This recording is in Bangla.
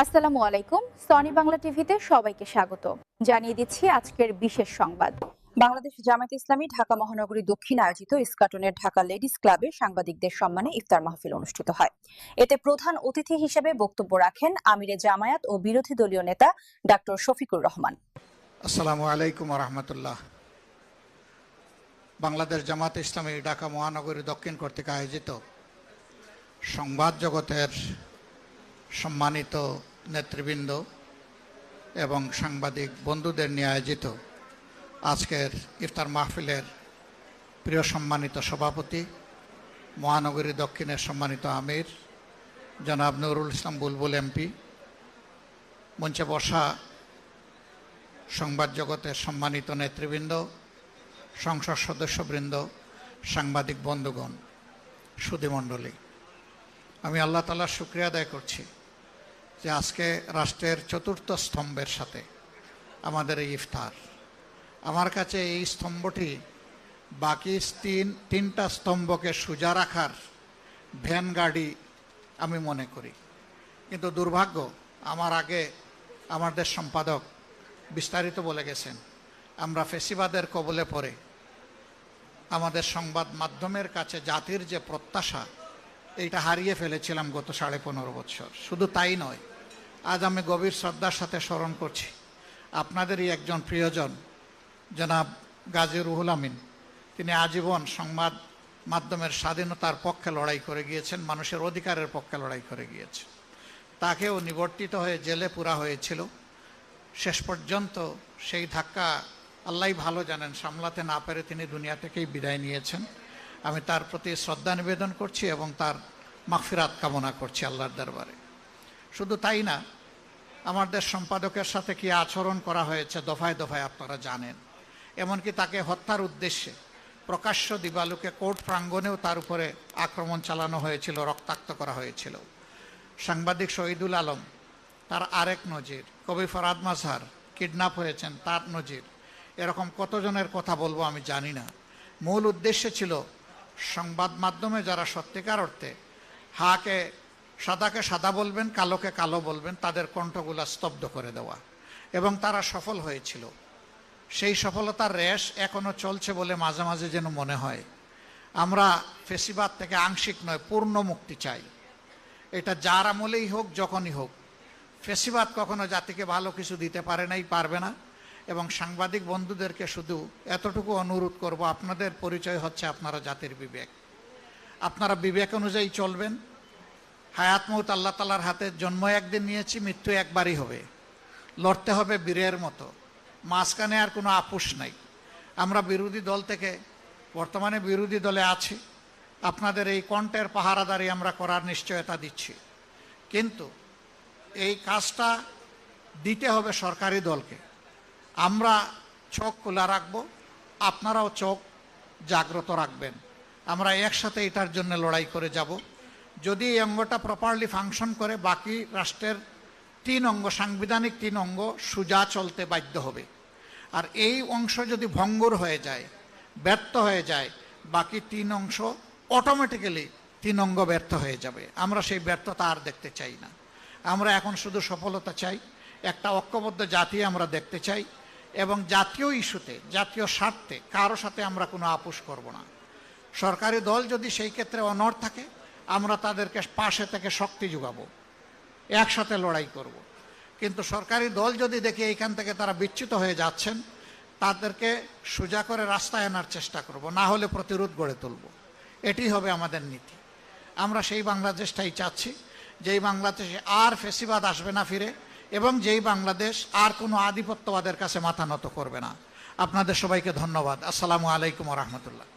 আসসালামু আলাইকুম। সনি বাংলা টিভিতে সবাইকে স্বাগত। জানিয়ে দিচ্ছি আজকের বিশেষ সংবাদ। বাংলাদেশ জামায়াত ইসলামী ঢাকা মহানগরী দক্ষিণ আয়োজিত ইস্কাটনের ঢাকা লেডিস ক্লাবে সাংবাদিকদের সম্মানে ইফতার মাহফিল অনুষ্ঠিত হয়। এতে প্রধান অতিথি হিসেবে বক্তব্য রাখেন আমিরে জামায়াত ও বিরোধী দলীয় নেতা ডাক্তার শফিকুর রহমান। আসসালামু আলাইকুম ওয়া রাহমাতুল্লাহ। বাংলাদেশ জামায়াত ইসলামী ঢাকা মহানগরী দক্ষিণ কর্তৃক আয়োজিত সংবাদ জগতের সম্মানিত নেতৃবৃন্দ এবং সাংবাদিক বন্ধুদের নিয়ে আয়োজিত আজকের ইফতার মাহফিলের প্রিয় সম্মানিত সভাপতি, মহানগরী দক্ষিণের সম্মানিত আমির জনাব নুরুল ইসলাম বুলবুল এমপি, মঞ্চে বসা সংবাদ জগতের সম্মানিত নেতৃবৃন্দ, সংসদ সদস্যবৃন্দ, সাংবাদিক বন্ধুগণ, সুধীমণ্ডলী, আমি আল্লাহ তাআলার শুকরিয়া আদায় করছি যে আজকে রাষ্ট্রের চতুর্থ স্তম্ভের সাথে আমাদের এই ইফতার। আমার কাছে এই স্তম্ভটি বাকি তিনটা স্তম্ভকে সোজা রাখার ভ্যান গাড়ি আমি মনে করি, কিন্তু দুর্ভাগ্য আমার আগে আমাদের সম্পাদক বিস্তারিত বলে গেছেন, আমরা ফেসিবাদের কবলে পড়ে আমাদের সংবাদ মাধ্যমের কাছে জাতির যে প্রত্যাশা এইটা হারিয়ে ফেলেছিলাম গত 15.5 বছর। শুধু তাই নয়, আজ আমি গভীর শ্রদ্ধার সাথে স্মরণ করছি আপনাদেরই একজন প্রিয়জন জনাব গাজী রুহুল আমিন। তিনি আজীবন সংবাদ মাধ্যমের স্বাধীনতার পক্ষে লড়াই করে গিয়েছেন, মানুষের অধিকারের পক্ষে লড়াই করে গিয়েছেন। তাকেও নিবর্তিত হয়ে জেলে পুরা হয়েছিল। শেষ পর্যন্ত সেই ধাক্কা আল্লাহই ভালো জানেন, সামলাতে না পেরে তিনি দুনিয়া থেকেই বিদায় নিয়েছেন। আমি তার প্রতি শ্রদ্ধা নিবেদন করছি এবং তার মাগফিরাত কামনা করছি আল্লাহর দরবারে। শুধু তাই না, আমাদের সম্পাদকের সাথে কি আচরণ করা হয়েছে দফায় দফায় আপনারা জানেন। এমনকি তাকে হত্যার উদ্দেশ্যে প্রকাশ্য দিবালোকে কোর্ট প্রাঙ্গণেও তার উপরে আক্রমণ চালানো হয়েছিল, রক্তাক্ত করা হয়েছিল। সাংবাদিক শহীদুল আলম তার আরেক নজির, কবি ফরহাদ মাজহার কিডন্যাপ হয়েছেন তার নজির। এরকম কতজনের কথা বলবো আমি জানি না। মূল উদ্দেশ্য ছিল সংবাদ মাধ্যমে যারা সত্যিকার অর্থে সাদাকে সাদা বলবেন, কালোকে কালো বলবেন, তাদের কণ্ঠগুলা স্তব্ধ করে দেওয়া, এবং তারা সফল হয়েছিল। সেই সফলতার রেশ এখনো চলছে বলে মাঝে মাঝে যেন মনে হয়। আমরা ফেসিবাদ থেকে আংশিক নয়, পূর্ণ মুক্তি চাই। এটা যার আমলেই হোক, যখনই হোক। ফেসিবাদ কখনো জাতিকে ভালো কিছু দিতে পারে নাই, পারবে না। এবং সাংবাদিক বন্ধুদেরকে শুধু এতটুকু অনুরোধ করব, আপনাদের পরিচয় হচ্ছে আপনারা জাতির বিবেক। আপনারা বিবেক অনুযায়ী চলবেন। হায়াত মউত আল্লাহ তাআলার হাতে। জন্ম একদিন নিয়েছি, মৃত্যু একবারই হবে। লড়তে হবে বীরের মতো, মাঝখানে আর কোনো আপোষ নাই। আমরা বিরোধী দল থেকে, বর্তমানে বিরোধী দলে আছি, আপনাদের এই কণ্ঠের পাহারাদারি আমরা করার নিশ্চয়তা দিচ্ছি। কিন্তু এই কাজটা দিতে হবে সরকারি দলকে। আমরা চোখ খোলা রাখবো, আপনারাও চোখ জাগ্রত রাখবেন। আমরা একসাথে এটার জন্য লড়াই করে যাব। যদি এই অঙ্গটা প্রপারলি ফাংশন করে, বাকি রাষ্ট্রের 3 অঙ্গ, সাংবিধানিক 3 অঙ্গ সোজা চলতে বাধ্য হবে। আর এই অংশ যদি ভঙ্গুর হয়ে যায়, ব্যর্থ হয়ে যায়, বাকি 3 অংশ অটোমেটিক্যালি 3 অঙ্গ ব্যর্থ হয়ে যাবে। আমরা সেই ব্যর্থতা আর দেখতে চাই না। আমরা এখন শুধু সফলতা চাই, একটা ঐক্যবদ্ধ জাতি আমরা দেখতে চাই, এবং জাতীয় ইস্যুতে, জাতীয় স্বার্থে কারো সাথে আমরা কোনো আপোষ করব না। সরকারি দল যদি সেই ক্ষেত্রে অনড় থাকে, আমরা তাদেরকে পাশে থেকে শক্তি যোগাবো, একসাথে লড়াই করব। কিন্তু সরকারি দল যদি দেখি এইখান থেকে তারা বিচ্যুত হয়ে যাচ্ছেন, তাদেরকে সোজা করে রাস্তায় আনার চেষ্টা করব, না হলে প্রতিরোধ গড়ে তুলব। এটি হবে আমাদের নীতি। আমরা সেই বাংলাদেশটাই চাচ্ছি, যেই বাংলাদেশে আর ফেসিবাদ আসবে না ফিরে, এবং যেই বাংলাদেশ আর কোনো আধিপত্যবাদের কাছে মাথা নত করবে না। আপনাদের সবাইকে ধন্যবাদ। আসসালামু আলাইকুম ওয়া রাহমাতুল্লাহ।